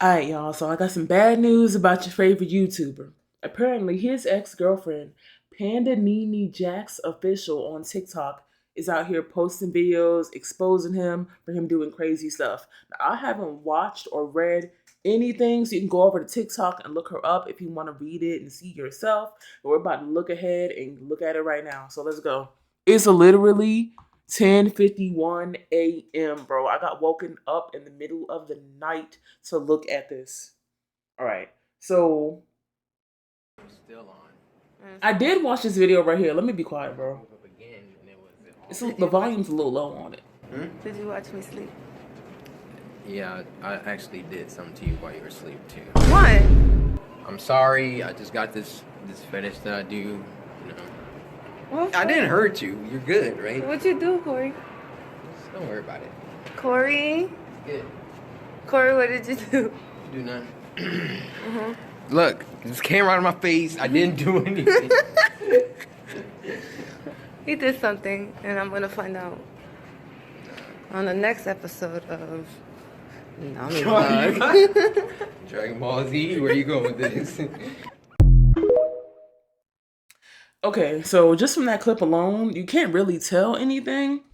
Alright, y'all, so I got some bad news about your favorite YouTuber. Apparently, his ex-girlfriend, pandaninjaxxofficial on TikTok, is out here posting videos, exposing him for him doing crazy stuff. Now, I haven't watched or read anything, so you can go over to TikTok and look her up if you want to read it and see yourself. But we're about to look ahead and look at it right now. So let's go. It's literally 10:51 a.m., bro. I got woken up in the middle of the night to look at this. All right. So Still on. I did watch this video right here. Let me be quiet, bro. Move up again, and it was The volume's a little low on it. Did you watch me sleep? Yeah, I actually did something to you while you were asleep too. What? I'm sorry. I just got this fetish that I do. You know. What? I didn't hurt you. You're good, right? What'd you do, Corey? Just don't worry about it. Corey? It's good. Corey, what did you do? You do nothing. Look, this camera out of my face. I didn't do anything. He did something, and I'm gonna find out on the next episode of Nami Vlog. Dragon Ball Z. Where you going with this? Okay, so just from that clip alone, you can't really tell anything.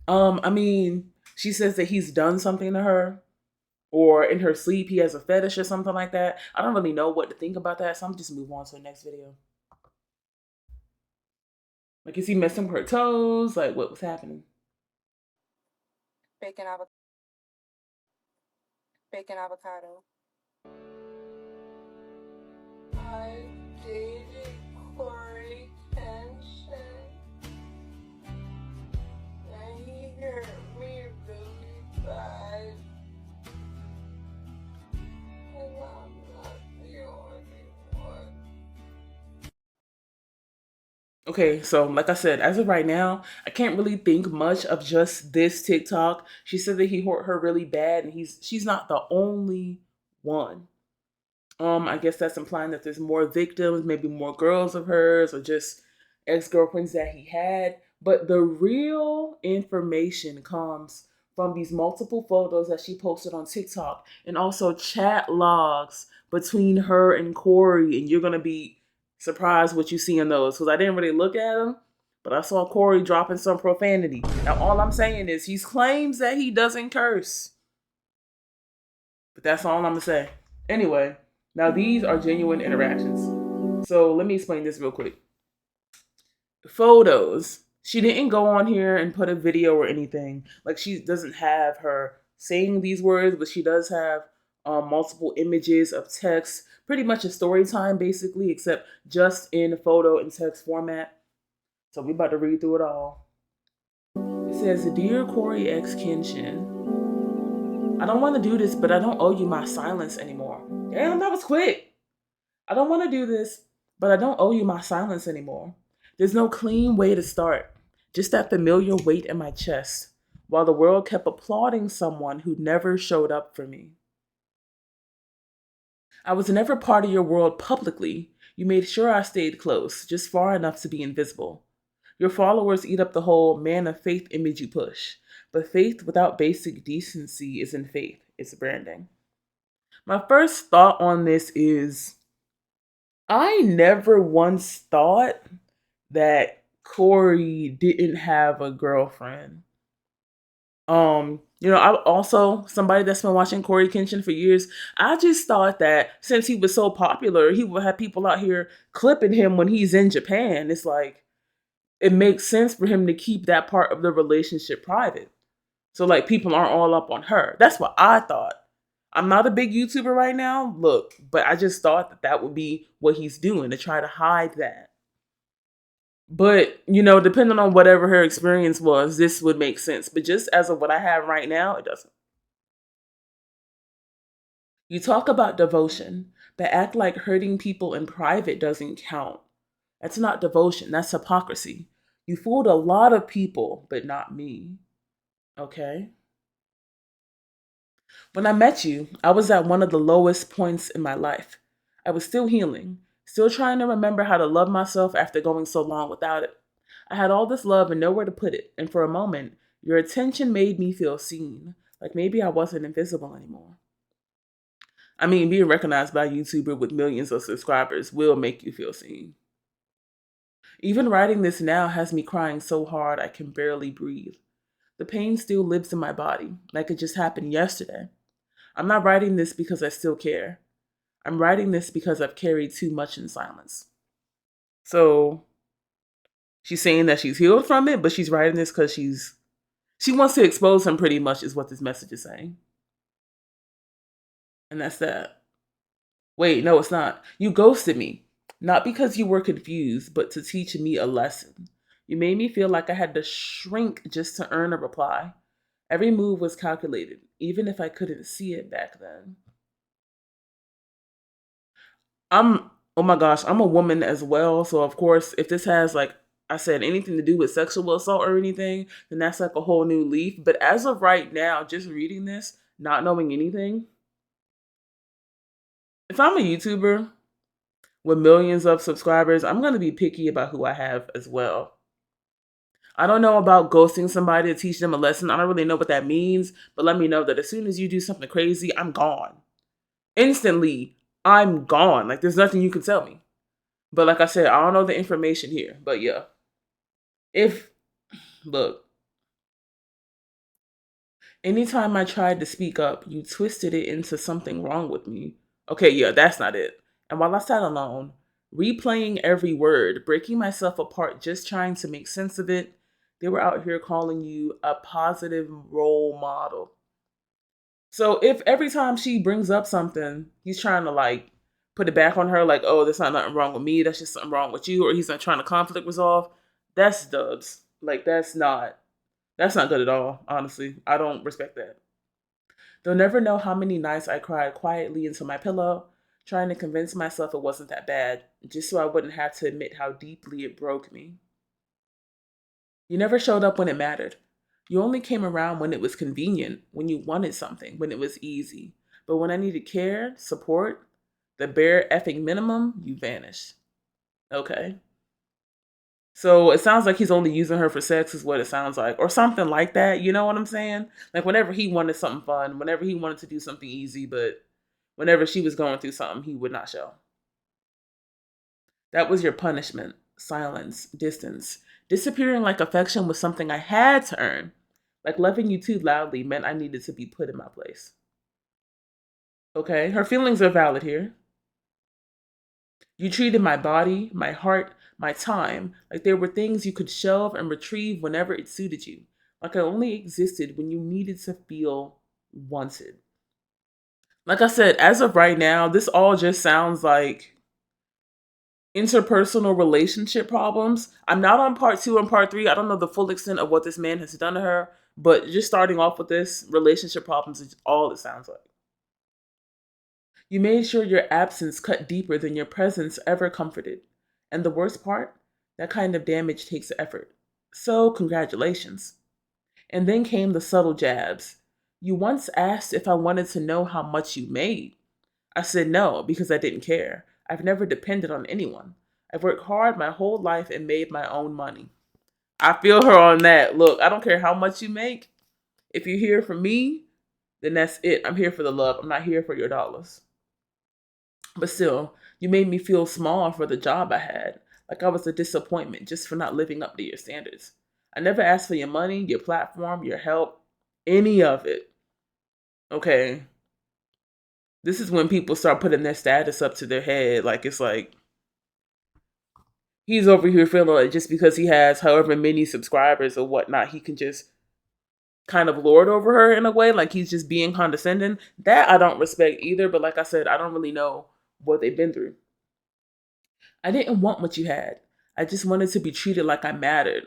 I mean, she says that he's done something to her, or in her sleep he has a fetish or something like that. I don't really know what to think about that, so I'm just move on to the next video. Like, is he messing with her toes? Like, what was happening? Bacon avocado. I dated CoryxKenshin, and he hurt me really bad. And I'm not the only one. Okay, so like I said, as of right now, I can't really think much of just this TikTok. She said that he hurt her really bad, and she's not the only one. I guess that's implying that there's more victims, maybe more girls of hers, or just ex-girlfriends that he had. But the real information comes from these multiple photos that she posted on TikTok, and also chat logs between her and Corey. And you're gonna be surprised what you see in those, because I didn't really look at them, but I saw Corey dropping some profanity. Now all I'm saying is he claims that he doesn't curse, but that's all I'm gonna say. Anyway, now these are genuine interactions. So let me explain this real quick. Photos. She didn't go on here and put a video or anything. Like, she doesn't have her saying these words, but she does have multiple images of text. Pretty much a story time, basically, except just in photo and text format. So we about to read through it all. It says, "Dear CoryxKenshin, I don't want to do this, but I don't owe you my silence anymore." Damn, that was quick. "I don't want to do this, but I don't owe you my silence anymore. There's no clean way to start, just that familiar weight in my chest, while the world kept applauding someone who never showed up for me. I was never part of your world publicly. You made sure I stayed close, just far enough to be invisible. Your followers eat up the whole man of faith image you push, but faith without basic decency isn't faith, it's branding." My first thought on this is, I never once thought that Corey didn't have a girlfriend. I'm also somebody that's been watching CoryxKenshin for years. I just thought that since he was so popular, he would have people out here clipping him when he's in Japan. It's like, it makes sense for him to keep that part of the relationship private. So, like, people aren't all up on her. That's what I thought. I'm not a big YouTuber right now, look, but I just thought that that would be what he's doing, to try to hide that. But, depending on whatever her experience was, this would make sense. But just as of what I have right now, it doesn't. You talk about devotion, but act like hurting people in private doesn't count. That's not devotion, that's hypocrisy. You fooled a lot of people, but not me. Okay? When I met you, I was at one of the lowest points in my life. I was still healing, still trying to remember how to love myself after going so long without it. I had all this love and nowhere to put it, and for a moment, your attention made me feel seen, like maybe I wasn't invisible anymore. I mean, being recognized by a YouTuber with millions of subscribers will make you feel seen. Even writing this now has me crying so hard I can barely breathe. The pain still lives in my body, like it just happened yesterday. I'm not writing this because I still care. I'm writing this because I've carried too much in silence. So she's saying that she's healed from it, but she's writing this because she wants to expose him pretty much is what this message is saying. And that's that. Wait, no, it's not. You ghosted me. Not because you were confused, but to teach me a lesson. You made me feel like I had to shrink just to earn a reply. Every move was calculated, even if I couldn't see it back then. Oh my gosh, I'm a woman as well. So, of course, if this has, like I said, anything to do with sexual assault or anything, then that's like a whole new leaf. But as of right now, just reading this, not knowing anything, if I'm a YouTuber with millions of subscribers, I'm going to be picky about who I have as well. I don't know about ghosting somebody to teach them a lesson. I don't really know what that means, but let me know that as soon as you do something crazy, I'm gone. Instantly, I'm gone. Like, there's nothing you can tell me. But like I said, I don't know the information here. But yeah. Look, anytime I tried to speak up, you twisted it into something wrong with me. Okay, yeah, that's not it. And while I sat alone, replaying every word, breaking myself apart, just trying to make sense of it, they were out here calling you a positive role model. So if every time she brings up something, he's trying to like put it back on her, like, oh, there's not nothing wrong with me, that's just something wrong with you, or he's not trying to conflict resolve, that's dubs. Like that's not good at all, honestly. I don't respect that. They'll never know how many nights I cried quietly into my pillow, trying to convince myself it wasn't that bad, just so I wouldn't have to admit how deeply it broke me. You never showed up when it mattered. You only came around when it was convenient, when you wanted something, when it was easy. But when I needed care, support, the bare effing minimum, you vanished. Okay. So it sounds like he's only using her for sex, is what it sounds like, or something like that. You know what I'm saying? Like whenever he wanted something fun, whenever he wanted to do something easy, but whenever she was going through something, he would not show. That was your punishment. Silence, distance. Disappearing like affection was something I had to earn. Like loving you too loudly meant I needed to be put in my place. Okay, her feelings are valid here. You treated my body, my heart, my time like they were things you could shelve and retrieve whenever it suited you. Like I only existed when you needed to feel wanted. Like I said, as of right now, this all just sounds like interpersonal relationship problems. I'm not on part 2 and part 3. I don't know the full extent of what this man has done to her, but just starting off with this, relationship problems is all it sounds like. You made sure your absence cut deeper than your presence ever comforted. And the worst part, that kind of damage takes effort. So, congratulations. And then came the subtle jabs. You once asked if I wanted to know how much you made. I said no because I didn't care. I've never depended on anyone. I've worked hard my whole life and made my own money. I feel her on that. Look, I don't care how much you make. If you're here for me, then that's it. I'm here for the love. I'm not here for your dollars. But still, you made me feel small for the job I had. Like I was a disappointment just for not living up to your standards. I never asked for your money, your platform, your help, any of it. Okay. This is when people start putting their status up to their head. Like it's like he's over here feeling like just because he has however many subscribers or whatnot, he can just kind of lord over her in a way. Like he's just being condescending. That I don't respect either. But like I said, I don't really know what they've been through. I didn't want what you had. I just wanted to be treated like I mattered.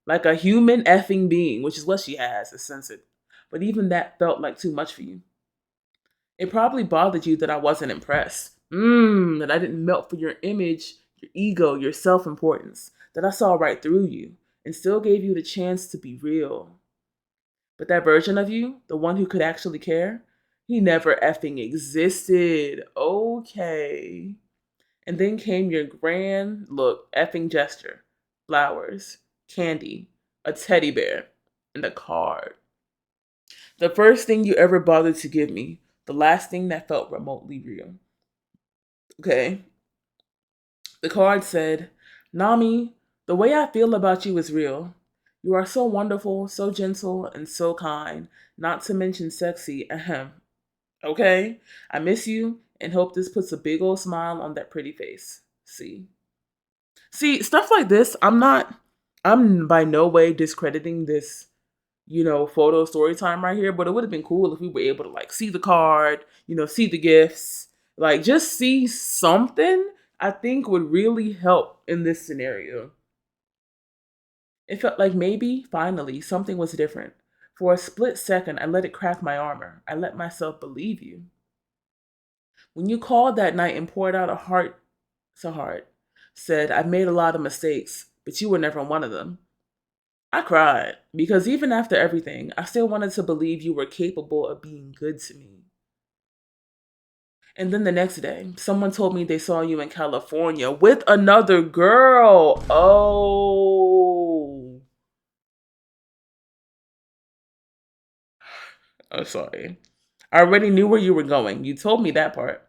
Like a human effing being, which is what she has, is censored. But even that felt like too much for you. It probably bothered you that I wasn't impressed. That I didn't melt for your image, your ego, your self-importance. That I saw right through you and still gave you the chance to be real. But that version of you, the one who could actually care, he never effing existed. Okay. And then came your grand, look, effing gesture. Flowers, candy, a teddy bear, and a card. The first thing you ever bothered to give me. The last thing that felt remotely real. Okay. The card said, Nami, the way I feel about you is real. You are so wonderful, so gentle, and so kind, not to mention sexy. Ahem. Okay? I miss you and hope this puts a big old smile on that pretty face. See? See, stuff like this, I'm by no way discrediting this, photo story time right here, but it would have been cool if we were able to like see the card, see the gifts, like just see something. I think would really help in this scenario. It felt like maybe, finally, something was different. For a split second, I let it crack my armor. I let myself believe you. When you called that night and poured out a heart to heart, said, I've made a lot of mistakes, but you were never one of them. I cried because even after everything, I still wanted to believe you were capable of being good to me. And then the next day, someone told me they saw you in California with another girl. Oh. I'm sorry. I already knew where you were going. You told me that part.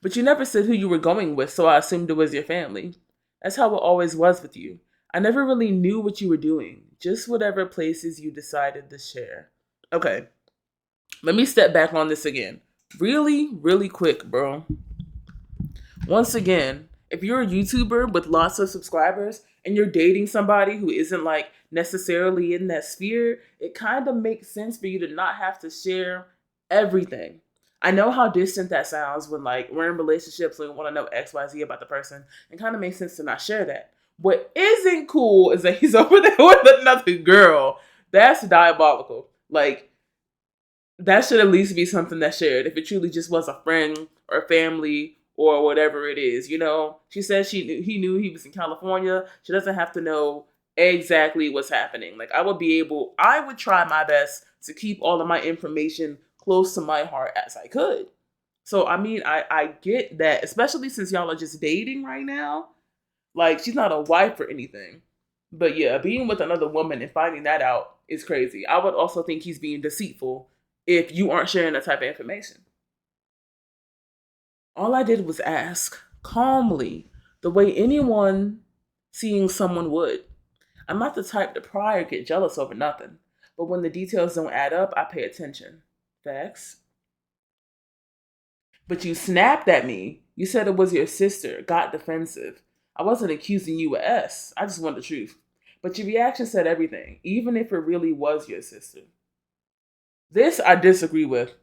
But you never said who you were going with, so I assumed it was your family. That's how it always was with you. I never really knew what you were doing, just whatever places you decided to share. Okay, let me step back on this again. Really, really quick, bro. Once again, if you're a YouTuber with lots of subscribers and you're dating somebody who isn't like necessarily in that sphere, it kind of makes sense for you to not have to share everything. I know how distant that sounds when like we're in relationships and we want to know XYZ about the person. It kind of makes sense to not share that. What isn't cool is that he's over there with another girl. That's diabolical. Like, that should at least be something that's shared. If it truly just was a friend or family or whatever it is, She said he knew he was in California. She doesn't have to know exactly what's happening. Like, I would try my best to keep all of my information close to my heart as I could. So, I mean, I get that, especially since y'all are just dating right now. Like, she's not a wife or anything. But yeah, being with another woman and finding that out is crazy. I would also think he's being deceitful if you aren't sharing that type of information. All I did was ask, calmly, the way anyone seeing someone would. I'm not the type to pry or get jealous over nothing. But when the details don't add up, I pay attention. Facts. But you snapped at me. You said it was your sister, got defensive. I wasn't accusing you of S. I just want the truth. But your reaction said everything, even if it really was your sister. This I disagree with.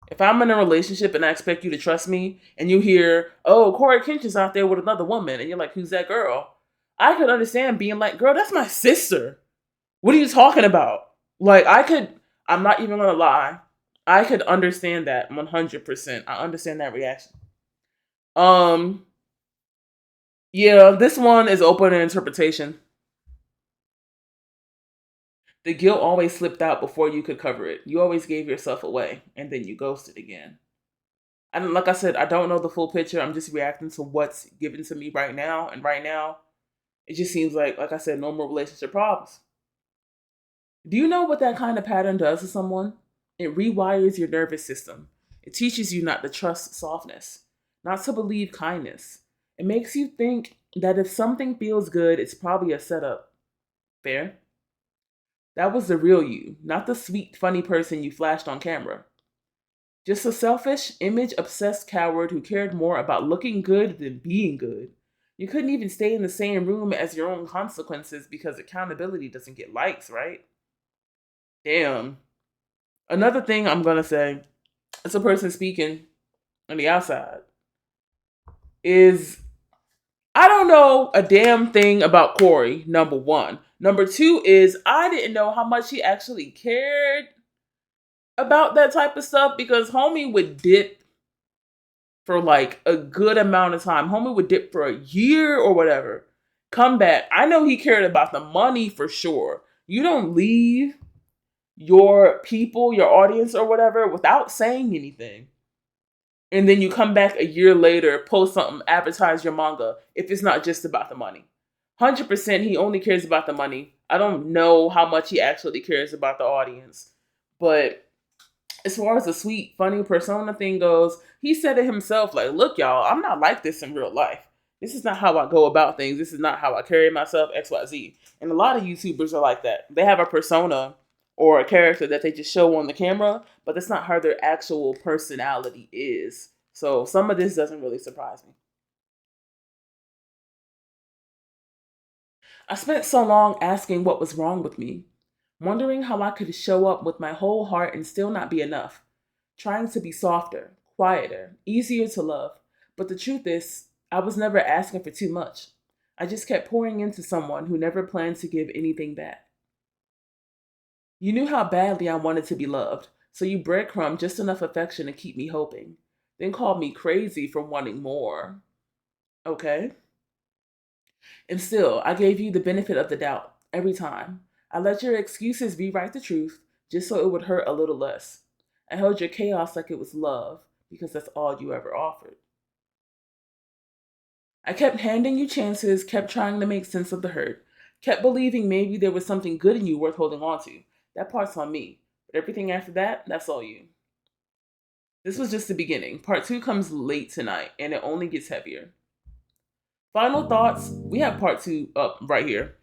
If I'm in a relationship and I expect you to trust me, and you hear, oh, CoryxKenshin's out there with another woman, and you're like, who's that girl? I could understand being like, girl, that's my sister. What are you talking about? Like, I'm not even gonna lie, I could understand that 100%. I understand that reaction. Yeah, this one is open to interpretation. The guilt always slipped out before you could cover it. You always gave yourself away, and then you ghosted again. And like I said, I don't know the full picture. I'm just reacting to what's given to me right now. And right now, it just seems like I said, normal relationship problems. Do you know what that kind of pattern does to someone? It rewires your nervous system. It teaches you not to trust softness, not to believe kindness. It makes you think that if something feels good, it's probably a setup. Fair? That was the real you, not the sweet, funny person you flashed on camera. Just a selfish, image-obsessed coward who cared more about looking good than being good. You couldn't even stay in the same room as your own consequences because accountability doesn't get likes, right? Damn. Another thing I'm gonna say, as a person speaking on the outside, is I don't know a damn thing about Corey, number one. Number two is I didn't know how much he actually cared about that type of stuff because homie would dip for like a good amount of time. Homie would dip for a year or whatever. Come back. I know he cared about the money for sure. You don't leave your people, your audience or whatever without saying anything. And then you come back a year later, post something, advertise your manga if it's not just about the money. 100% he only cares about the money. I don't know how much he actually cares about the audience. But As far as the sweet, funny persona thing goes, he said it himself, like, look, y'all, I'm not like this in real life. This is not how I go about things. This is not how I carry myself, XYZ. And a lot of YouTubers are like that. They have a persona or a character that they just show on the camera, but that's not how their actual personality is. So some of this doesn't really surprise me. I spent so long asking what was wrong with me, wondering how I could show up with my whole heart and still not be enough, trying to be softer, quieter, easier to love. But the truth is, I was never asking for too much. I just kept pouring into someone who never planned to give anything back. You knew how badly I wanted to be loved, so you breadcrumbed just enough affection to keep me hoping, then called me crazy for wanting more. Okay? And still, I gave you the benefit of the doubt every time. I let your excuses rewrite the truth just so it would hurt a little less. I held your chaos like it was love because that's all you ever offered. I kept handing you chances, kept trying to make sense of the hurt, kept believing maybe there was something good in you worth holding on to. That part's on me. But everything after that, that's all you. This was just the beginning. Part 2 comes late tonight, and it only gets heavier. Final thoughts. We have part 2 up right here.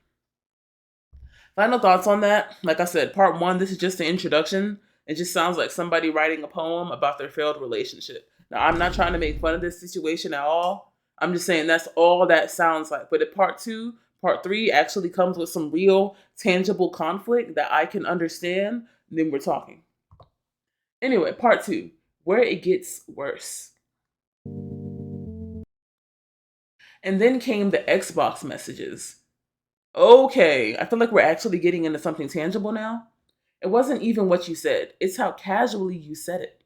Final thoughts on that. Like I said, part 1, this is just the introduction. It just sounds like somebody writing a poem about their failed relationship. Now, I'm not trying to make fun of this situation at all. I'm just saying that's all that sounds like. But in part 2, part 3 actually comes with some real, tangible conflict that I can understand. And then we're talking. Anyway, part 2, where it gets worse. And then came the Xbox messages. Okay, I feel like we're actually getting into something tangible now. It wasn't even what you said, it's how casually you said it.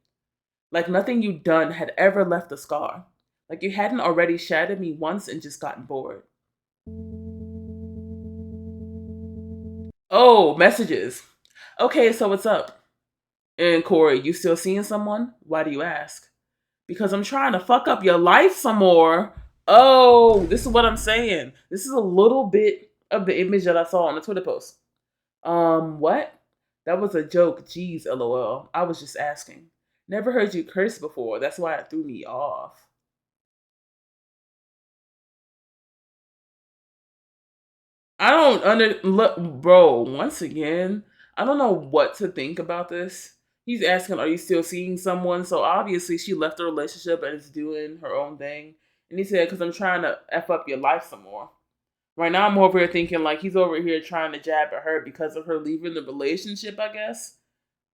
Like nothing you'd done had ever left a scar. Like you hadn't already shattered me once and just gotten bored. Oh, messages. Okay, so what's up? And Corey, you still seeing someone? Why do you ask? Because I'm trying to fuck up your life some more. Oh, this is what I'm saying. This is a little bit of the image that I saw on the Twitter post. What? That was a joke. Jeez, lol. I was just asking. Never heard you curse before. That's why it threw me off. I don't look, bro. Once again, I don't know what to think about this. He's asking, "Are you still seeing someone?" So obviously, she left the relationship and is doing her own thing. And he said, "Because I'm trying to f up your life some more." Right now, I'm over here thinking like he's over here trying to jab at her because of her leaving the relationship. I guess.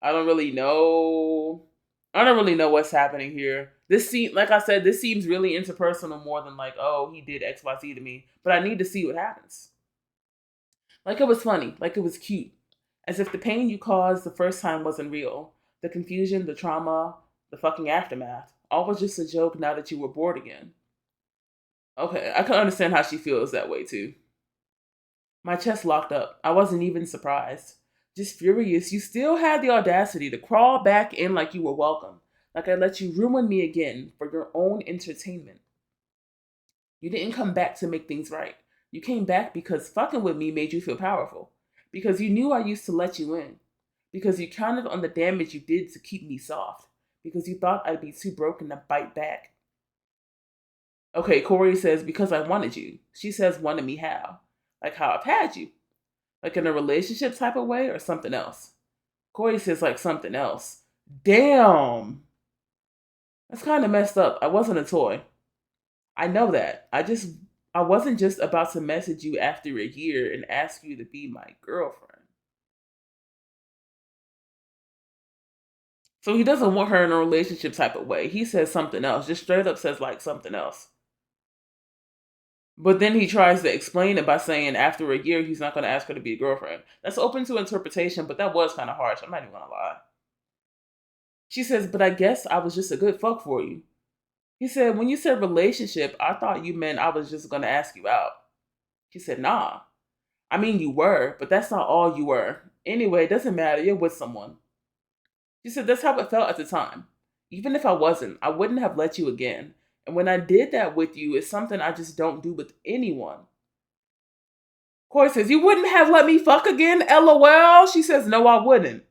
I don't really know. I don't really know what's happening here. Like I said, this seems really interpersonal more than like, oh, he did X, Y, Z to me. But I need to see what happens. Like it was funny, like it was cute, as if the pain you caused the first time wasn't real. The confusion, the trauma, the fucking aftermath, all was just a joke now that you were bored again. Okay, I can understand how she feels that way too. My chest locked up. I wasn't even surprised. Just furious, you still had the audacity to crawl back in like you were welcome. Like I let you ruin me again for your own entertainment. You didn't come back to make things right. You came back because fucking with me made you feel powerful. Because you knew I used to let you in. Because you counted on the damage you did to keep me soft. Because you thought I'd be too broken to bite back. Okay, Corey says, because I wanted you. She says, wanted me how? Like how I've had you. Like in a relationship type of way or something else? Corey says like something else. Damn. That's kind of messed up. I wasn't a toy. I know that. I wasn't just about to message you after a year and ask you to be my girlfriend. So he doesn't want her in a relationship type of way. He says something else. Just straight up says like something else. But then he tries to explain it by saying after a year he's not going to ask her to be a girlfriend. That's open to interpretation, but that was kind of harsh. I'm not even going to lie. She says, but I guess I was just a good fuck for you. He said, when you said relationship, I thought you meant I was just going to ask you out. She said, nah. I mean, you were, but that's not all you were. Anyway, it doesn't matter. You're with someone. She said, that's how it felt at the time. Even if I wasn't, I wouldn't have let you again. And when I did that with you, it's something I just don't do with anyone. Corey says, you wouldn't have let me fuck again? LOL. She says, no, I wouldn't.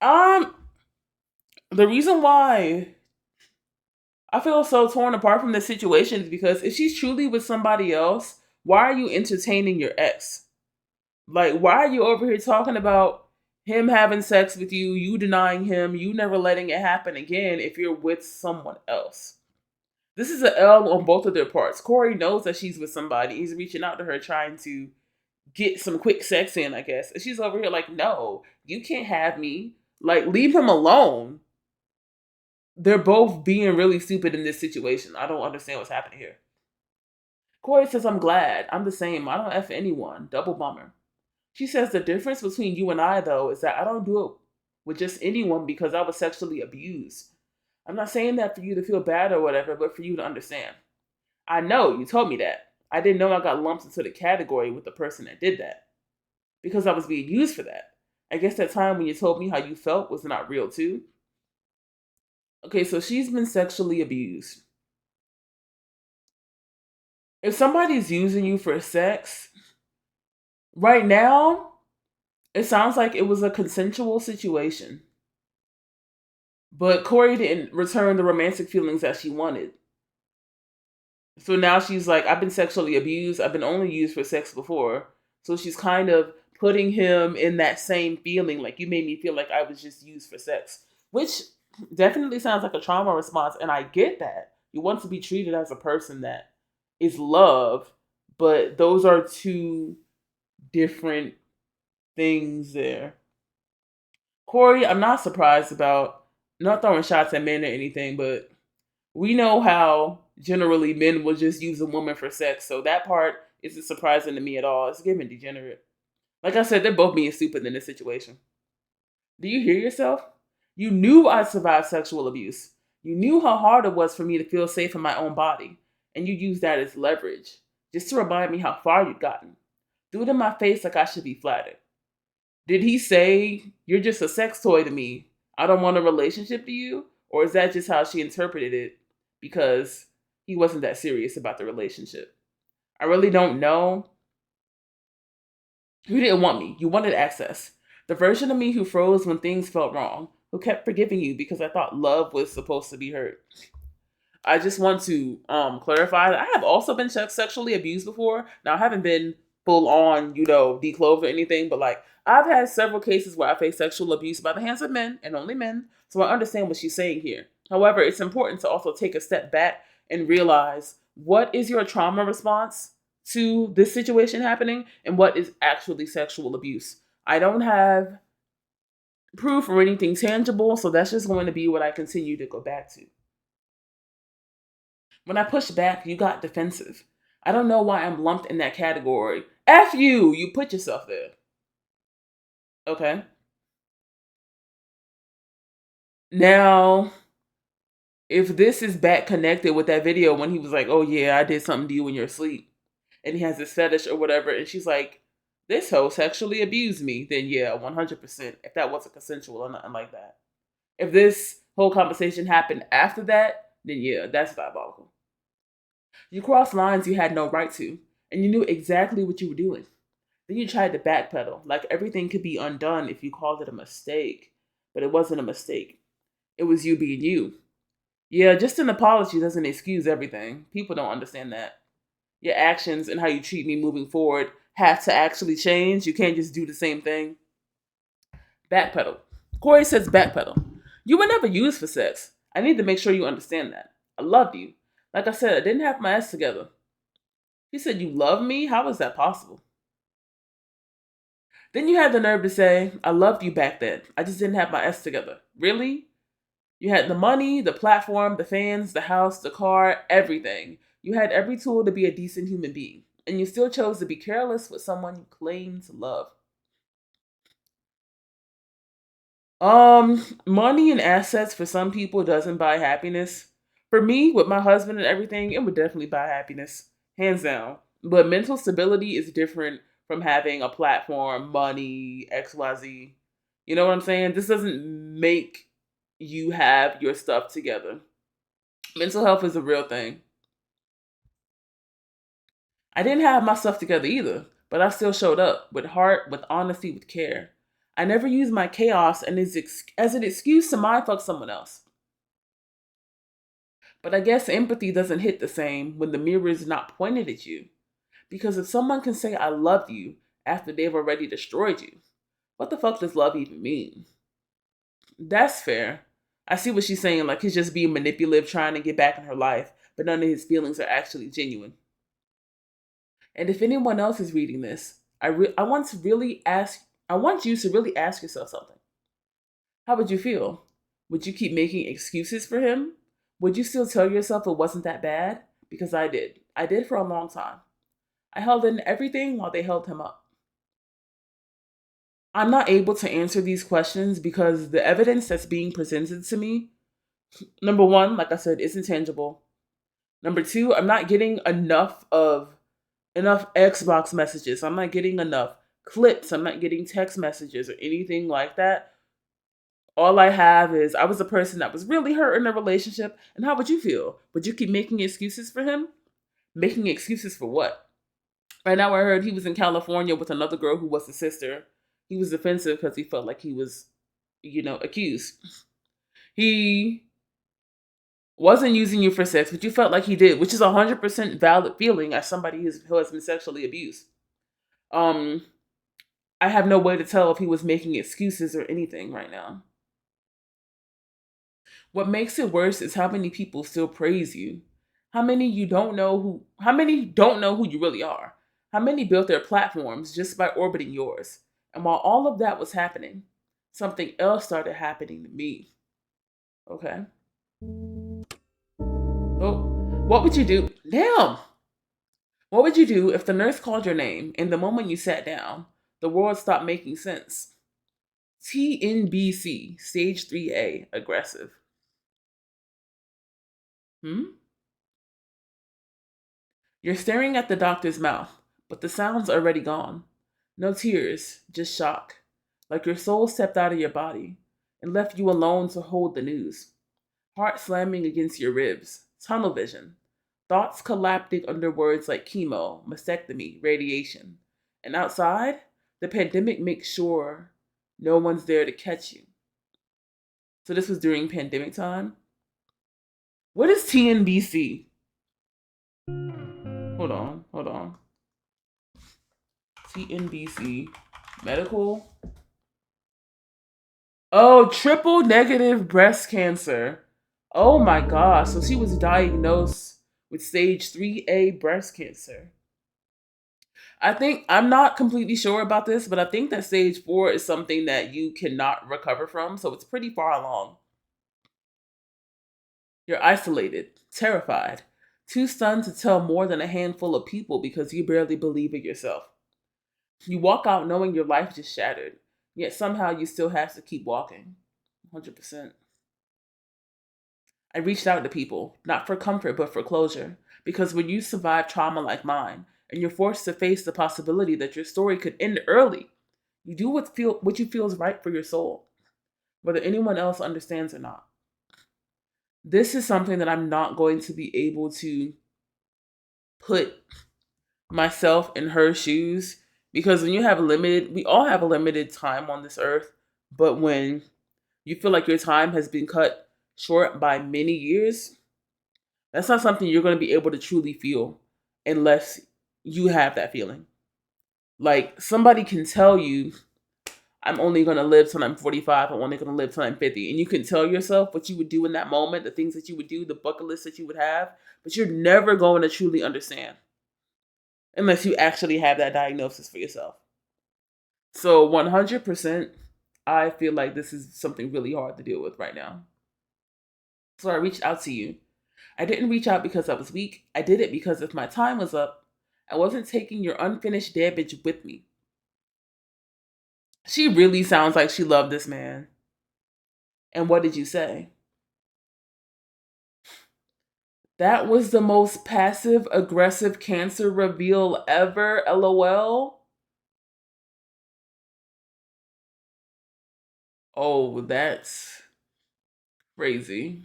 Um, the reason why I feel so torn apart from this situation is because if she's truly with somebody else, why are you entertaining your ex? Like, why are you over here talking about him having sex with you, you denying him, you never letting it happen again if you're with someone else? This is an L on both of their parts. Corey knows that she's with somebody. He's reaching out to her trying to get some quick sex in, I guess. And she's over here like, no, you can't have me. Like, leave him alone. They're both being really stupid in this situation. I don't understand what's happening here. Corey says, I'm glad. I'm the same. I don't F anyone. Double bummer. She says the difference between you and I, though, is that I don't do it with just anyone because I was sexually abused. I'm not saying that for you to feel bad or whatever, but for you to understand. I know you told me that. I didn't know I got lumped into the category with the person that did that because I was being used for that. I guess that time when you told me how you felt was not real, too. Okay, so she's been sexually abused. If somebody's using you for sex, right now, it sounds like it was a consensual situation. But Corey didn't return the romantic feelings that she wanted. So now she's like, I've been sexually abused. I've been only used for sex before. So she's kind of putting him in that same feeling, like you made me feel like I was just used for sex, which definitely sounds like a trauma response. And I get that. You want to be treated as a person that is love, but those are two different things there. Corey, I'm not surprised about not throwing shots at men or anything, but we know how generally men will just use a woman for sex, so that part isn't surprising to me at all. It's giving degenerate. Like I said, they're both being stupid in this situation. Do you hear yourself? You knew I survived sexual abuse. You knew how hard it was for me to feel safe in my own body, and you used that as leverage, just to remind me how far you'd gotten. Threw it in my face like I should be flattered. Did he say, you're just a sex toy to me? I don't want a relationship to you? Or is that just how she interpreted it because he wasn't that serious about the relationship? I really don't know. You didn't want me. You wanted access. The version of me who froze when things felt wrong, who kept forgiving you because I thought love was supposed to be hurt. I just want to clarify that I have also been sexually abused before. Now, I haven't been full on, declothed or anything, but like I've had several cases where I faced sexual abuse by the hands of men and only men. So I understand what she's saying here. However, it's important to also take a step back and realize what is your trauma response to this situation happening and what is actually sexual abuse. I don't have proof or anything tangible, so that's just going to be what I continue to go back to. When I pushed back, you got defensive. I don't know why I'm lumped in that category. F you! You put yourself there. Okay. Now, if this is back connected with that video when he was like, oh yeah, I did something to you when you're asleep, and he has this fetish or whatever, and she's like, this hoe sexually abused me, then yeah, 100%. If that wasn't consensual or nothing like that. If this whole conversation happened after that, then yeah, that's diabolical. You crossed lines you had no right to, and you knew exactly what you were doing. Then you tried to backpedal, like everything could be undone if you called it a mistake. But it wasn't a mistake. It was you being you. Yeah, just an apology doesn't excuse everything. People don't understand that. Your actions and how you treat me moving forward have to actually change. You can't just do the same thing. Backpedal. Corey says backpedal. You were never used for sex. I need to make sure you understand that. I loved you. Like I said, I didn't have my ass together. He said, you love me? How is that possible? Then you had the nerve to say, I loved you back then. I just didn't have my S together. Really? You had the money, the platform, the fans, the house, the car, everything. You had every tool to be a decent human being. And you still chose to be careless with someone you claim to love. Money and assets for some people doesn't buy happiness. For me, with my husband and everything, it would definitely buy happiness. Hands down. But mental stability is different from having a platform, money, XYZ. You know what I'm saying? This doesn't make you have your stuff together. Mental health is a real thing. I didn't have my stuff together either, but I still showed up with heart, with honesty, with care. I never use my chaos and as an excuse to mindfuck someone else. But I guess empathy doesn't hit the same when the mirror is not pointed at you. Because if someone can say I love you after they've already destroyed you, what the fuck does love even mean? That's fair. I see what she's saying, like he's just being manipulative, trying to get back in her life, but none of his feelings are actually genuine. And if anyone else is reading this, I want to really ask, I want you to really ask yourself something. How would you feel? Would you keep making excuses for him? Would you still tell yourself it wasn't that bad? Because I did. I did for a long time. I held in everything while they held him up. I'm not able to answer these questions because the evidence that's being presented to me, number one, like I said, is intangible. Number two, I'm not getting enough Xbox messages. I'm not getting enough clips. I'm not getting text messages or anything like that. All I have is I was a person that was really hurt in a relationship. And how would you feel? Would you keep making excuses for him? Making excuses for what? Right now, I heard he was in California with another girl who was his sister. He was defensive because he felt like he was, accused. He wasn't using you for sex, but you felt like he did, which is 100% valid feeling as somebody who has been sexually abused. Um, I have no way to tell if he was making excuses or anything right now. What makes it worse is how many people still praise you. How many don't know who you really are? How many built their platforms just by orbiting yours? And while all of that was happening, something else started happening to me. Okay? Oh, what would you do? Damn! What would you do if the nurse called your name and the moment you sat down, the world stopped making sense? TNBC, stage 3A, aggressive. Hmm? You're staring at the doctor's mouth, but the sound's already gone. No tears, just shock. Like your soul stepped out of your body and left you alone to hold the news. Heart slamming against your ribs, tunnel vision. Thoughts collapsing under words like chemo, mastectomy, radiation. And outside, the pandemic makes sure no one's there to catch you. So this was during pandemic time. What is TNBC? Hold on. TNBC. Medical. Oh, triple negative breast cancer. Oh my gosh. So she was diagnosed with stage 3A breast cancer. I think, I'm not completely sure about this, but I think that stage 4 is something that you cannot recover from. So it's pretty far along. You're isolated, terrified, too stunned to tell more than a handful of people because you barely believe it yourself. You walk out knowing your life just shattered, yet somehow you still have to keep walking. 100%. I reached out to people, not for comfort, but for closure. Because when you survive trauma like mine, and you're forced to face the possibility that your story could end early, you do what you feel is right for your soul, whether anyone else understands or not. This is something that I'm not going to be able to put myself in her shoes, because when you have we all have a limited time on this earth, but when you feel like your time has been cut short by many years, that's not something you're going to be able to truly feel unless you have that feeling. Like somebody can tell you, I'm only going to live till I'm 45, I'm only going to live till I'm 50. And you can tell yourself what you would do in that moment, the things that you would do, the bucket list that you would have, but you're never going to truly understand unless you actually have that diagnosis for yourself. So 100%, I feel like this is something really hard to deal with right now. So I reached out to you. I didn't reach out because I was weak. I did it because if my time was up, I wasn't taking your unfinished damage with me. She really sounds like she loved this man. And what did you say? That was the most passive aggressive cancer reveal ever, LOL. Oh, that's crazy.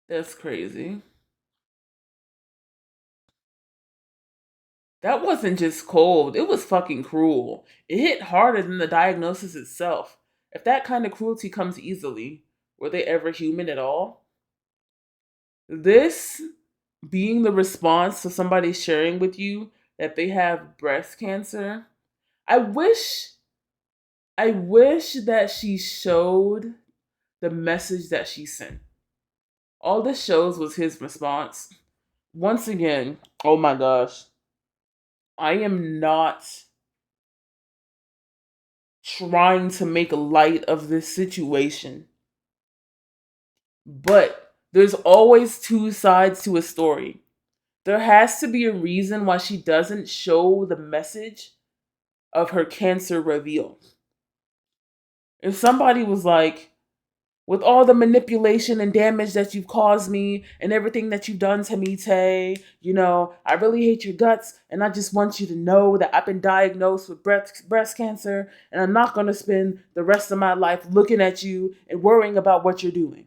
That's crazy. That wasn't just cold, it was fucking cruel. It hit harder than the diagnosis itself. If that kind of cruelty comes easily, were they ever human at all? This being the response to somebody sharing with you that they have breast cancer, I wish that she showed the message that she sent. All this shows was his response. Once again, oh my gosh, I am not trying to make light of this situation, but there's always two sides to a story. There has to be a reason why she doesn't show the message of her cancer reveal. If somebody was like, with all the manipulation and damage that you've caused me and everything that you've done to me, Tay, I really hate your guts and I just want you to know that I've been diagnosed with breast cancer and I'm not going to spend the rest of my life looking at you and worrying about what you're doing.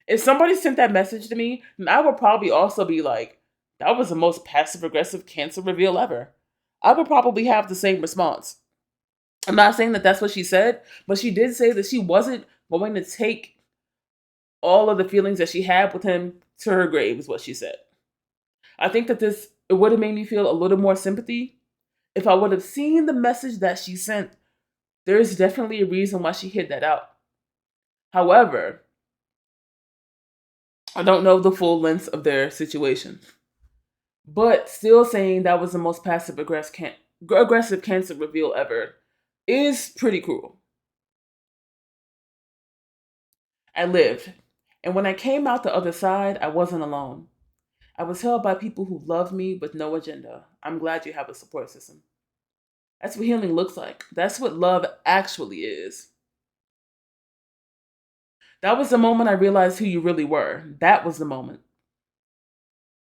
If somebody sent that message to me, then I would probably also be like, that was the most passive aggressive cancer reveal ever. I would probably have the same response. I'm not saying that that's what she said, but she did say that she wasn't going to take all of the feelings that she had with him to her grave, is what she said. I think that it would have made me feel a little more sympathy if I would have seen the message that she sent. There is definitely a reason why she hid that out. However, I don't know the full length of their situation. But still saying that was the most passive aggressive cancer reveal ever is pretty cruel. I lived. And when I came out the other side, I wasn't alone. I was held by people who love me with no agenda. I'm glad you have a support system. That's what healing looks like. That's what love actually is. That was the moment I realized who you really were. That was the moment.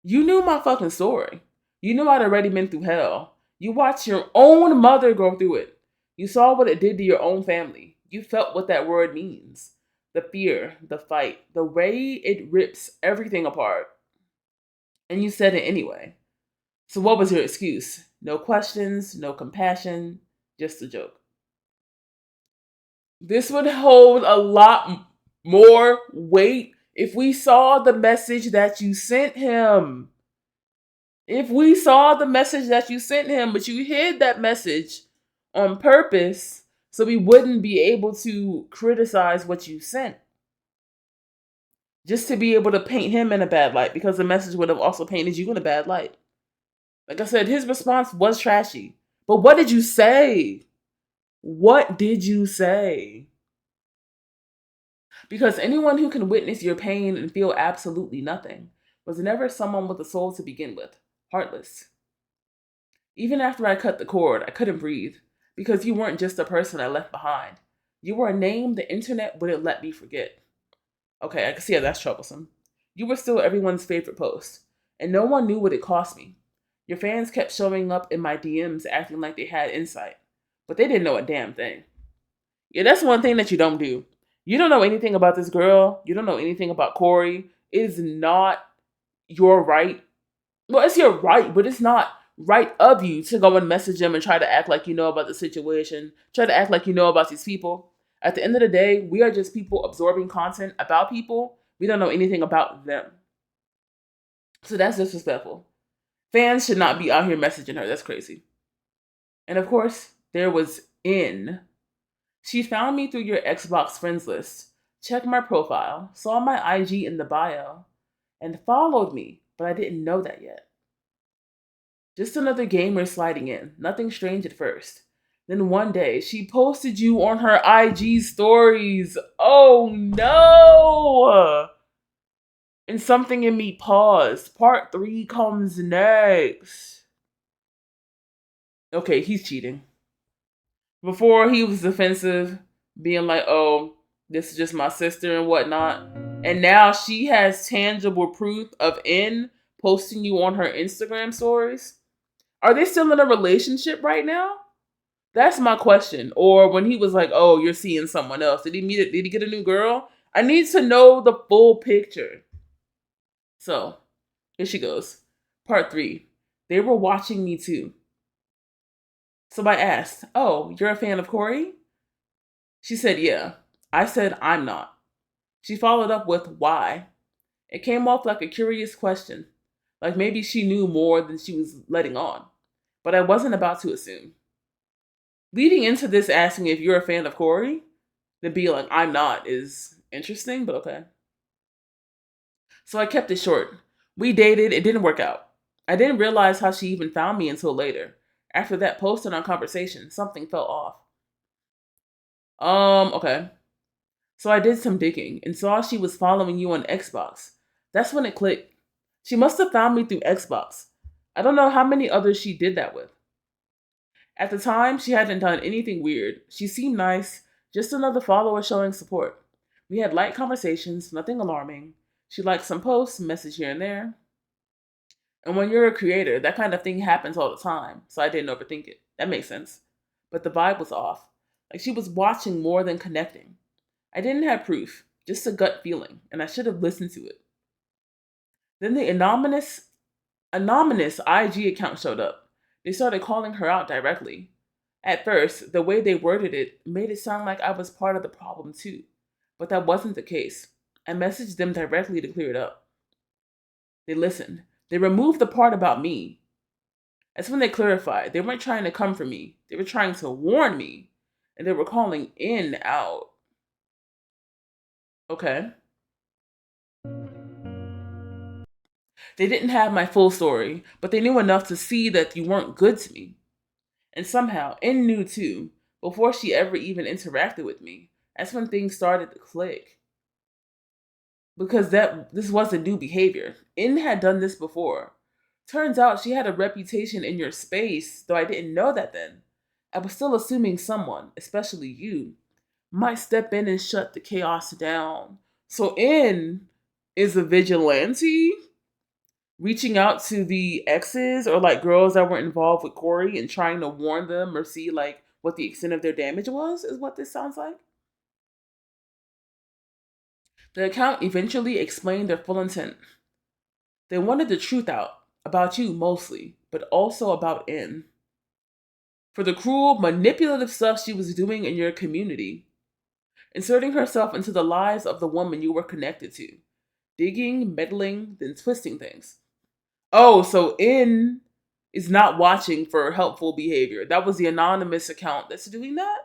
You knew my fucking story. You knew I'd already been through hell. You watched your own mother go through it. You saw what it did to your own family. You felt what that word means. The fear, the fight, the way it rips everything apart. And you said it anyway. So what was your excuse? No questions, no compassion, just a joke. This would hold a lot more weight if we saw the message that you sent him. If we saw the message that you sent him, but you hid that message on purpose so we wouldn't be able to criticize what you sent. Just to be able to paint him in a bad light, because the message would have also painted you in a bad light. Like I said, his response was trashy. But what did you say? What did you say? Because anyone who can witness your pain and feel absolutely nothing was never someone with a soul to begin with. Heartless. Even after I cut the cord, I couldn't breathe, because you weren't just a person I left behind. You were a name the internet wouldn't let me forget. Okay, I can see how that's troublesome. You were still everyone's favorite post, and no one knew what it cost me. Your fans kept showing up in my DMs acting like they had insight, but they didn't know a damn thing. Yeah, that's one thing that you don't do. You don't know anything about this girl. You don't know anything about Cory. It is not your right. Well, it's your right, but it's not right of you to go and message them and try to act like you know about the situation. Try to act like you know about these people. At the end of the day, we are just people absorbing content about people. We don't know anything about them. So that's disrespectful. Fans should not be out here messaging her. That's crazy. And of course, there was In. She found me through your Xbox friends list, checked my profile, saw my IG in the bio, and followed me, but I didn't know that yet. Just another gamer sliding in, nothing strange at first. Then one day, she posted you on her IG stories. Oh no! And something in me paused. Part 3 comes next. Okay, he's cheating. Before he was defensive, being like, oh, this is just my sister and whatnot. And now she has tangible proof of In posting you on her Instagram stories. Are they still in a relationship right now? That's my question. Or when he was like, oh, you're seeing someone else. Did he get a new girl? I need to know the full picture. So, here she goes. Part 3. They were watching me too. So I asked, "Oh, you're a fan of Corey?" She said, "Yeah." I said, "I'm not." She followed up with, "Why?" It came off like a curious question, like maybe she knew more than she was letting on. But I wasn't about to assume. Leading into this asking if you're a fan of Corey, then be like, "I'm not," is interesting, but okay. So I kept it short. We dated, it didn't work out. I didn't realize how she even found me until later. After that post in our conversation, something felt off. Okay. So I did some digging and saw she was following you on Xbox. That's when it clicked. She must have found me through Xbox. I don't know how many others she did that with. At the time, she hadn't done anything weird. She seemed nice, just another follower showing support. We had light conversations, nothing alarming. She liked some posts, message here and there. And when you're a creator, that kind of thing happens all the time, so I didn't overthink it. That makes sense. But the vibe was off. Like she was watching more than connecting. I didn't have proof, just a gut feeling, and I should have listened to it. Then the anonymous IG account showed up. They started calling her out directly. At first, the way they worded it made it sound like I was part of the problem too, but that wasn't the case. I messaged them directly to clear it up. They listened. They removed the part about me. That's when they clarified. They weren't trying to come for me. They were trying to warn me. And they were calling in out. Okay. They didn't have my full story, but they knew enough to see that you weren't good to me. And somehow, In knew too, before she ever even interacted with me. That's when things started to click. Because this wasn't new behavior. In had done this before. Turns out she had a reputation in your space, though I didn't know that then. I was still assuming someone, especially you, might step in and shut the chaos down. So In is a vigilante reaching out to the exes or like girls that were involved with Corey and trying to warn them or see like what the extent of their damage was, is what this sounds like. The account eventually explained their full intent. They wanted the truth out about you mostly, but also about In. For the cruel, manipulative stuff she was doing in your community, inserting herself into the lives of the woman you were connected to, digging, meddling, then twisting things. Oh, so In is not watching for helpful behavior. That was the anonymous account that's doing that?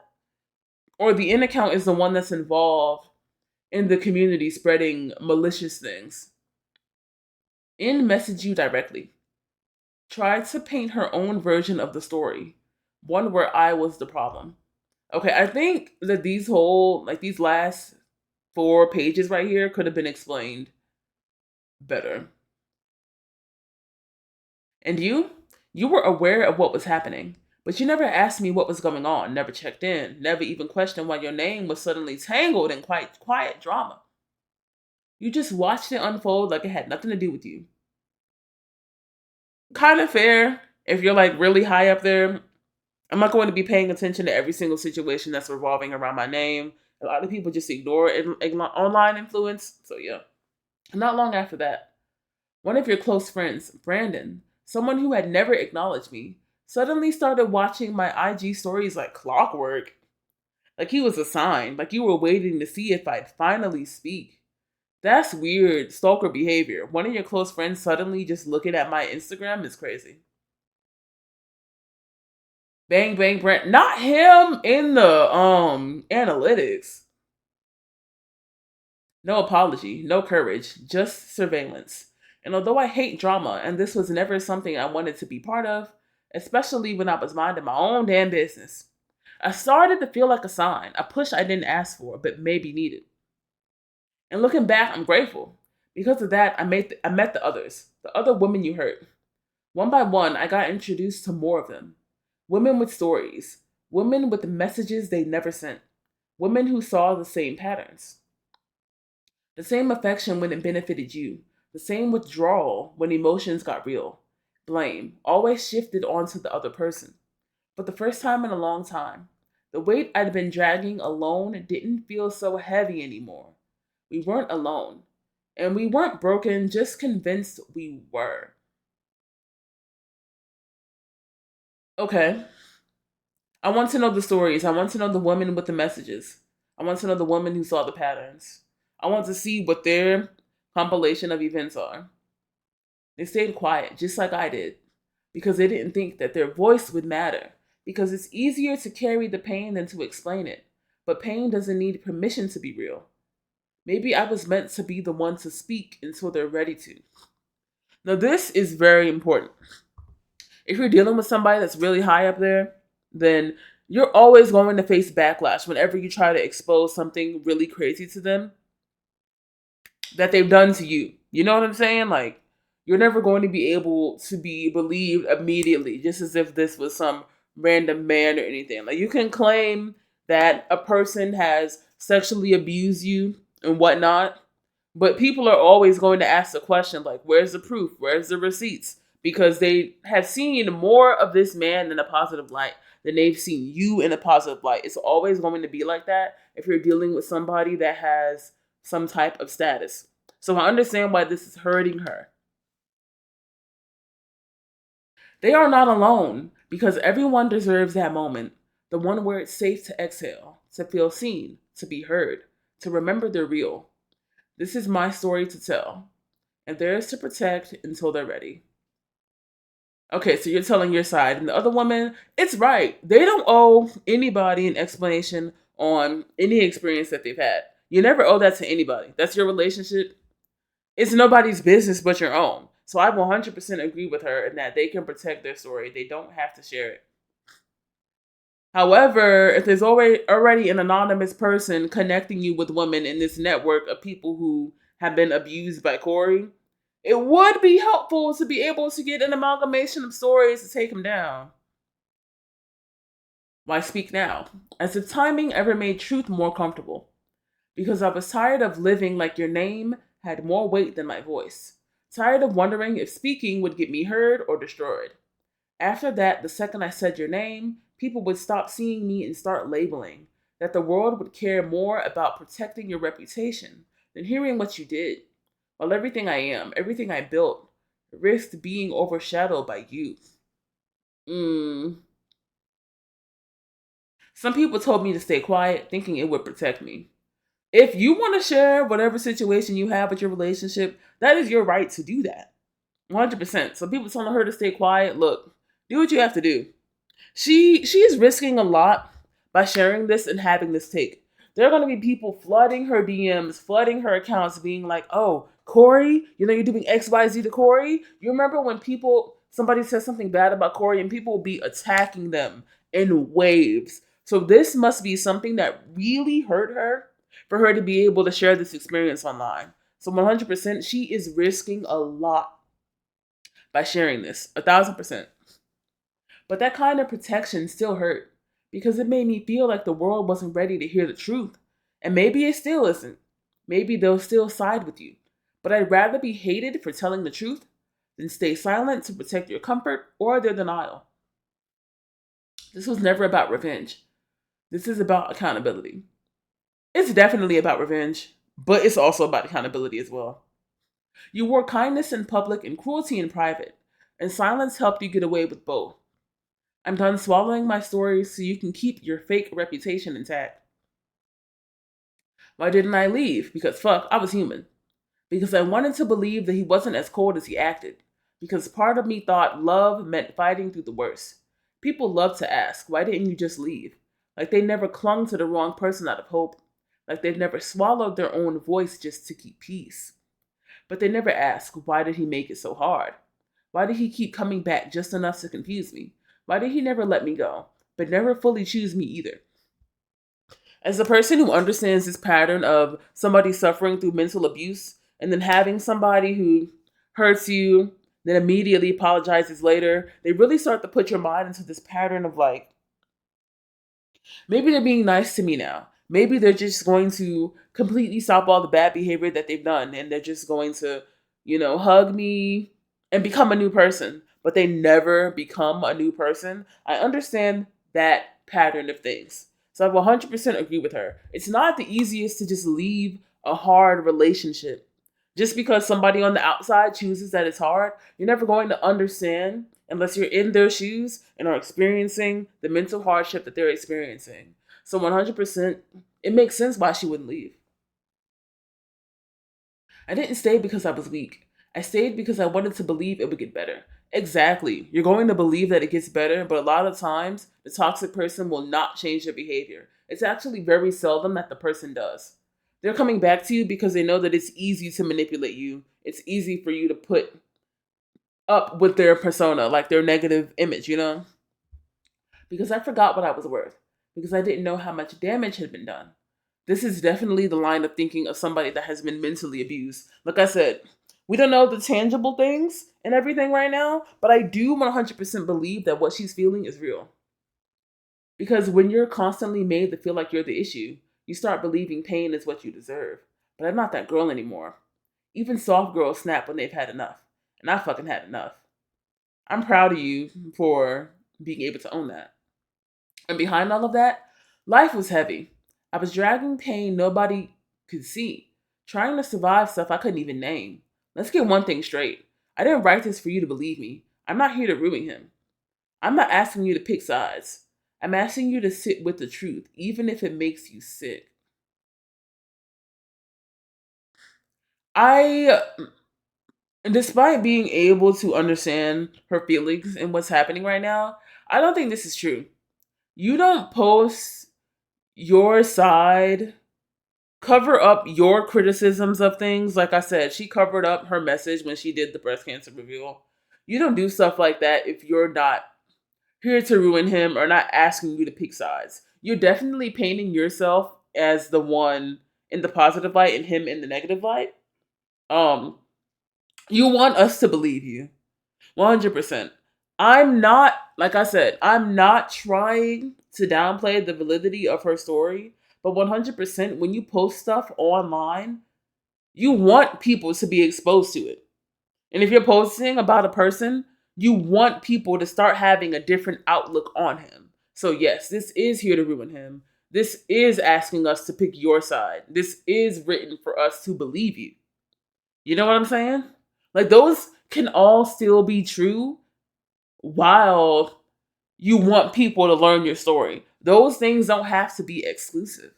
Or the In account is the one that's involved in the community spreading malicious things. In messaged you directly. Tried to paint her own version of the story, one where I was the problem. Okay, I think that these last 4 pages right here could have been explained better. And you were aware of what was happening, but you never asked me what was going on, never checked in, never even questioned why your name was suddenly tangled in quite quiet drama. You just watched it unfold like it had nothing to do with you. Kind of fair if you're like really high up there. I'm not going to be paying attention to every single situation that's revolving around my name. A lot of people just ignore online influence. So yeah. Not long after that, one of your close friends, Brandon, someone who had never acknowledged me, suddenly started watching my IG stories like clockwork. Like he was a sign, like you were waiting to see if I'd finally speak. That's weird stalker behavior. One of your close friends suddenly just looking at my Instagram is crazy. Bang bang Brent. Not him in the analytics. No apology, no courage, just surveillance. And although I hate drama, and this was never something I wanted to be part of, especially when I was minding my own damn business, I started to feel like a sign, a push I didn't ask for, but maybe needed. And looking back, I'm grateful. Because of that, I met the others, the other women you hurt. One by one, I got introduced to more of them. Women with stories, women with messages they never sent, women who saw the same patterns. The same affection when it benefited you, the same withdrawal when emotions got real. Blame always shifted onto the other person. But the first time in a long time, the weight I'd been dragging alone didn't feel so heavy anymore. We weren't alone. And we weren't broken, just convinced we were. Okay. I want to know the stories. I want to know the women with the messages. I want to know the women who saw the patterns. I want to see what their compilation of events are. They stayed quiet, just like I did, because they didn't think that their voice would matter. Because it's easier to carry the pain than to explain it. But pain doesn't need permission to be real. Maybe I was meant to be the one to speak until they're ready to. Now, this is very important. If you're dealing with somebody that's really high up there, then you're always going to face backlash whenever you try to expose something really crazy to them that they've done to you. You know what I'm saying? Like, you're never going to be able to be believed immediately, just as if this was some random man or anything. Like, you can claim that a person has sexually abused you and whatnot, but people are always going to ask the question, like, where's the proof? Where's the receipts? Because they have seen more of this man in a positive light than they've seen you in a positive light. It's always going to be like that if you're dealing with somebody that has some type of status. So I understand why this is hurting her. They are not alone because everyone deserves that moment, the one where it's safe to exhale, to feel seen, to be heard, to remember they're real. This is my story to tell, and theirs to protect until they're ready. Okay, so you're telling your side, and the other woman, it's right. They don't owe anybody an explanation on any experience that they've had. You never owe that to anybody. That's your relationship. It's nobody's business but your own. So I 100% agree with her in that they can protect their story. They don't have to share it. However, if there's already an anonymous person connecting you with women in this network of people who have been abused by Cory, it would be helpful to be able to get an amalgamation of stories to take him down. Why speak now? As if timing ever made truth more comfortable. Because I was tired of living like your name had more weight than my voice. Tired of wondering if speaking would get me heard or destroyed. After that, the second I said your name, people would stop seeing me and start labeling. That the world would care more about protecting your reputation than hearing what you did. While everything I am, everything I built, risked being overshadowed by you. Some people told me to stay quiet, thinking it would protect me. If you want to share whatever situation you have with your relationship, that is your right to do that. 100%. Some people telling her to stay quiet. Look, do what you have to do. She is risking a lot by sharing this and having this take. There are going to be people flooding her DMs, flooding her accounts, being like, "Oh, Cory, you're doing XYZ to Cory." You remember when somebody says something bad about Cory and people will be attacking them in waves. So this must be something that really hurt her for her to be able to share this experience online. So 100%, she is risking a lot by sharing this, 1,000%. But that kind of protection still hurt because it made me feel like the world wasn't ready to hear the truth. And maybe it still isn't. Maybe they'll still side with you. But I'd rather be hated for telling the truth than stay silent to protect your comfort or their denial. This was never about revenge. This is about accountability. It's definitely about revenge, but it's also about accountability as well. You wore kindness in public and cruelty in private, and silence helped you get away with both. I'm done swallowing my stories so you can keep your fake reputation intact. Why didn't I leave? Because fuck, I was human. Because I wanted to believe that he wasn't as cold as he acted. Because part of me thought love meant fighting through the worst. People love to ask, why didn't you just leave? Like they never clung to the wrong person out of hope. Like they've never swallowed their own voice just to keep peace. But they never ask, why did he make it so hard? Why did he keep coming back just enough to confuse me? Why did he never let me go, but never fully choose me either? As a person who understands this pattern of somebody suffering through mental abuse and then having somebody who hurts you, then immediately apologizes later, they really start to put your mind into this pattern of like, maybe they're being nice to me now. Maybe they're just going to completely stop all the bad behavior that they've done and they're just going to, hug me and become a new person. But they never become a new person. I understand that pattern of things. So I 100% agree with her. It's not the easiest to just leave a hard relationship. Just because somebody on the outside chooses that it's hard, you're never going to understand unless you're in their shoes and are experiencing the mental hardship that they're experiencing. So 100%, it makes sense why she wouldn't leave. I didn't stay because I was weak. I stayed because I wanted to believe it would get better. Exactly. You're going to believe that it gets better, but a lot of times, the toxic person will not change their behavior. It's actually very seldom that the person does. They're coming back to you because they know that it's easy to manipulate you. It's easy for you to put up with their persona, like their negative image, Because I forgot what I was worth. Because I didn't know how much damage had been done. This is definitely the line of thinking of somebody that has been mentally abused. Like I said, we don't know the tangible things and everything right now, but I do 100% believe that what she's feeling is real. Because when you're constantly made to feel like you're the issue, you start believing pain is what you deserve. But I'm not that girl anymore. Even soft girls snap when they've had enough. And I fucking had enough. I'm proud of you for being able to own that. And behind all of that, life was heavy. I was dragging pain nobody could see, trying to survive stuff I couldn't even name. Let's get one thing straight. I didn't write this for you to believe me. I'm not here to ruin him. I'm not asking you to pick sides. I'm asking you to sit with the truth, even if it makes you sick. I, despite being able to understand her feelings and what's happening right now, I don't think this is true. You don't post your side, cover up your criticisms of things. Like I said, she covered up her message when she did the breast cancer reveal. You don't do stuff like that if you're not here to ruin him or not asking you to pick sides. You're definitely painting yourself as the one in the positive light and him in the negative light. Um, you want us to believe you. 100%. I'm not, like I said, I'm not trying to downplay the validity of her story, but 100% when you post stuff online, you want people to be exposed to it. And if you're posting about a person, you want people to start having a different outlook on him. So, yes, this is here to ruin him. This is asking us to pick your side. This is written for us to believe you. You know what I'm saying? Like, those can all still be true while you want people to learn your story. Those things don't have to be exclusive.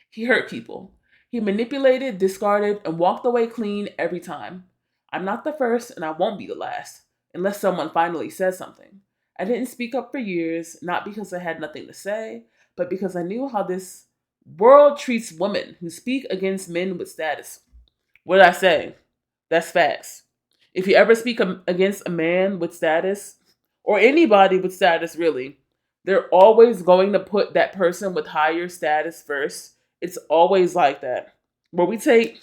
He hurt people. He manipulated, discarded, and walked away clean every time. I'm not the first, and I won't be the last, unless someone finally says something. I didn't speak up for years, not because I had nothing to say, but because I knew how this world treats women who speak against men with status. What did I say? That's facts. If you ever speak against a man with status, or anybody with status really, they're always going to put that person with higher status first. It's always like that. Where we take,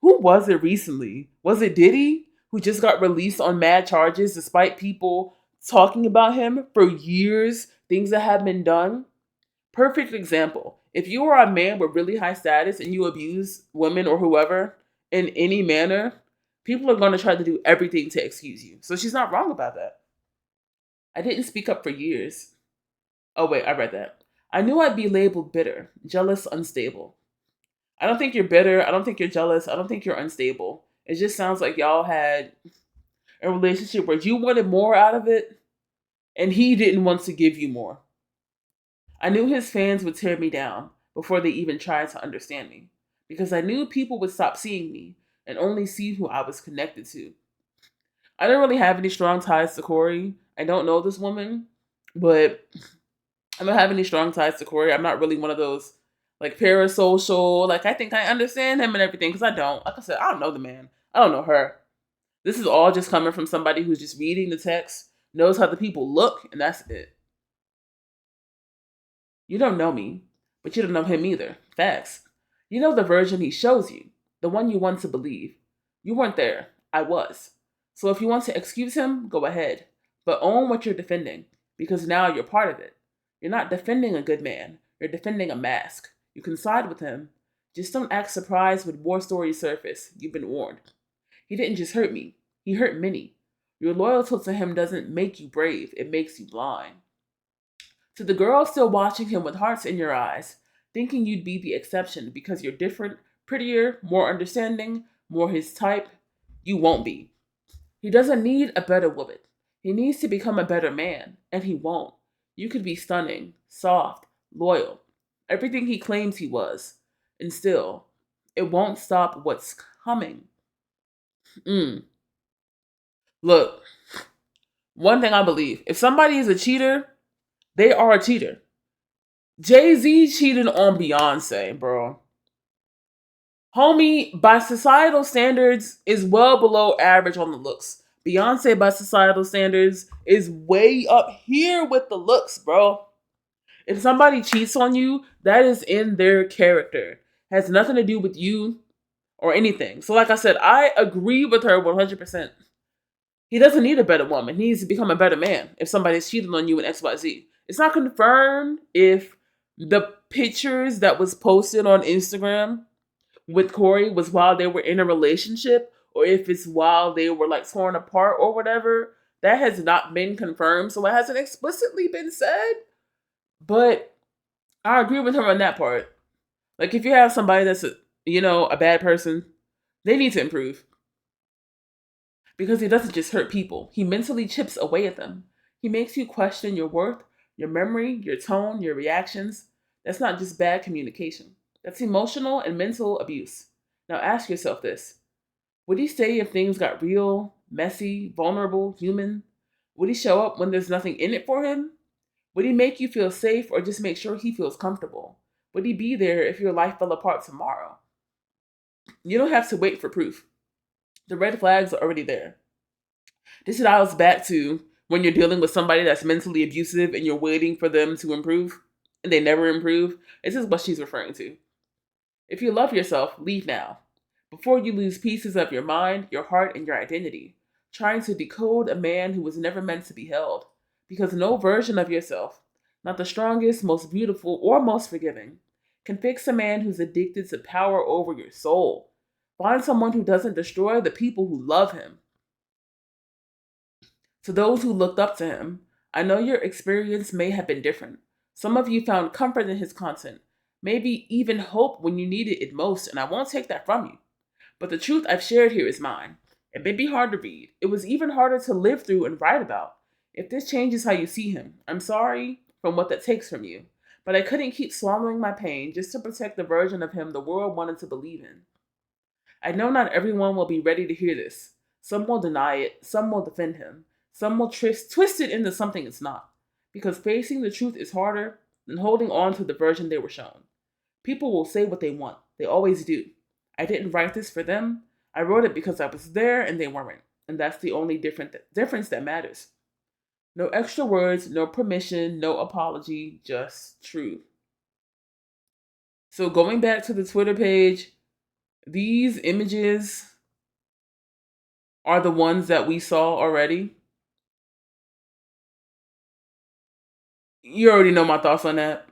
who was it recently? Was it Diddy who just got released on mad charges despite people talking about him for years, things that have been done? Perfect example. If you are a man with really high status and you abuse women or whoever in any manner, people are going to try to do everything to excuse you. So she's not wrong about that. I didn't speak up for years. Oh, wait, I read that. I knew I'd be labeled bitter, jealous, unstable. I don't think you're bitter. I don't think you're jealous. I don't think you're unstable. It just sounds like y'all had a relationship where you wanted more out of it and he didn't want to give you more. I knew his fans would tear me down before they even tried to understand me because I knew people would stop seeing me and only see who I was connected to. I don't really have any strong ties to Corey. I don't know this woman, but I don't have any strong ties to Corey. I'm not really one of those like parasocial, like I think I understand him and everything because I don't. Like I said, I don't know the man. I don't know her. This is all just coming from somebody who's just reading the text, knows how the people look, and that's it. You don't know me, but you don't know him either. Facts. You know the version he shows you, the one you want to believe. You weren't there. I was. So if you want to excuse him, go ahead. But own what you're defending, because now you're part of it. You're not defending a good man. You're defending a mask. You can side with him. Just don't act surprised when war stories surface. You've been warned. He didn't just hurt me. He hurt many. Your loyalty to him doesn't make you brave. It makes you blind. To the girl still watching him with hearts in your eyes, thinking you'd be the exception because you're different, prettier, more understanding, more his type, you won't be. He doesn't need a better woman. He needs to become a better man, and he won't. You could be stunning, soft, loyal, everything he claims he was, and still, it won't stop what's coming. Mm. Look, one thing I believe, if somebody is a cheater, they are a cheater. Jay-Z cheated on Beyonce, bro. Homie, by societal standards, is well below average on the looks. Beyonce, by societal standards, is way up here with the looks, bro. If somebody cheats on you, that is in their character. Has nothing to do with you or anything. So like I said, I agree with her 100%. He doesn't need a better woman. He needs to become a better man if somebody's cheating on you in XYZ. It's not confirmed if the pictures that was posted on Instagram with Corey was while they were in a relationship or if it's while they were like torn apart or whatever. That has not been confirmed, so it hasn't explicitly been said. But I agree with her on that part. Like if you have somebody that's a bad person, they need to improve. Because he doesn't just hurt people. He mentally chips away at them. He makes you question your worth, your memory, your tone, your reactions. That's not just bad communication. That's emotional and mental abuse. Now ask yourself this. Would he stay if things got real, messy, vulnerable, human? Would he show up when there's nothing in it for him? Would he make you feel safe or just make sure he feels comfortable? Would he be there if your life fell apart tomorrow? You don't have to wait for proof. The red flags are already there. This dials back to when you're dealing with somebody that's mentally abusive and you're waiting for them to improve and they never improve. This is what she's referring to. If you love yourself, leave now. Before you lose pieces of your mind, your heart, and your identity. Trying to decode a man who was never meant to be held. Because no version of yourself, not the strongest, most beautiful, or most forgiving, can fix a man who's addicted to power over your soul. Find someone who doesn't destroy the people who love him. To those who looked up to him, I know your experience may have been different. Some of you found comfort in his content, maybe even hope when you needed it most, and I won't take that from you. But the truth I've shared here is mine. It may be hard to read. It was even harder to live through and write about. If this changes how you see him, I'm sorry from what that takes from you. But I couldn't keep swallowing my pain just to protect the version of him the world wanted to believe in. I know not everyone will be ready to hear this. Some will deny it, some will defend him, some will twist it into something it's not. Because facing the truth is harder than holding on to the version they were shown. People will say what they want. They always do. I didn't write this for them. I wrote it because I was there and they weren't. And that's the only difference that matters. No extra words, no permission, no apology, just truth. So going back to the Twitter page, these images are the ones that we saw already. You already know my thoughts on that.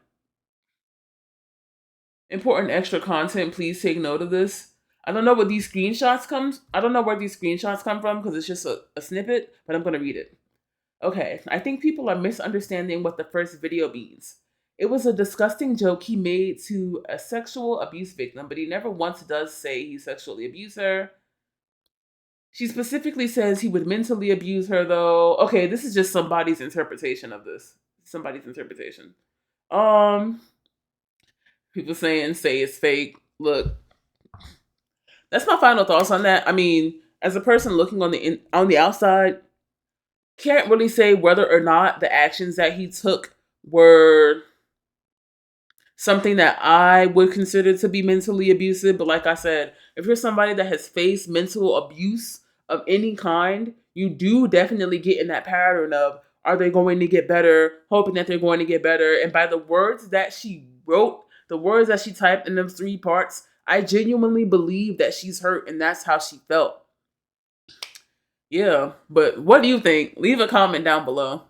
Important extra content, please take note of this. I don't know where these screenshots come from because it's just a snippet, but I'm going to read it. Okay, I think people are misunderstanding what the first video means. It was a disgusting joke he made to a sexual abuse victim, but he never once does say he sexually abused her. She specifically says he would mentally abuse her, though. Okay, this is just somebody's interpretation of this. People saying say it's fake. Look, that's my final thoughts on that. I mean, as a person looking on the outside, can't really say whether or not the actions that he took were something that I would consider to be mentally abusive. But like I said, if you're somebody that has faced mental abuse of any kind, you do definitely get in that pattern of, are they going to get better? Hoping that they're going to get better. And by the words that she wrote, the words that she typed in those 3 parts, I genuinely believe that she's hurt and that's how she felt. Yeah, but what do you think? Leave a comment down below.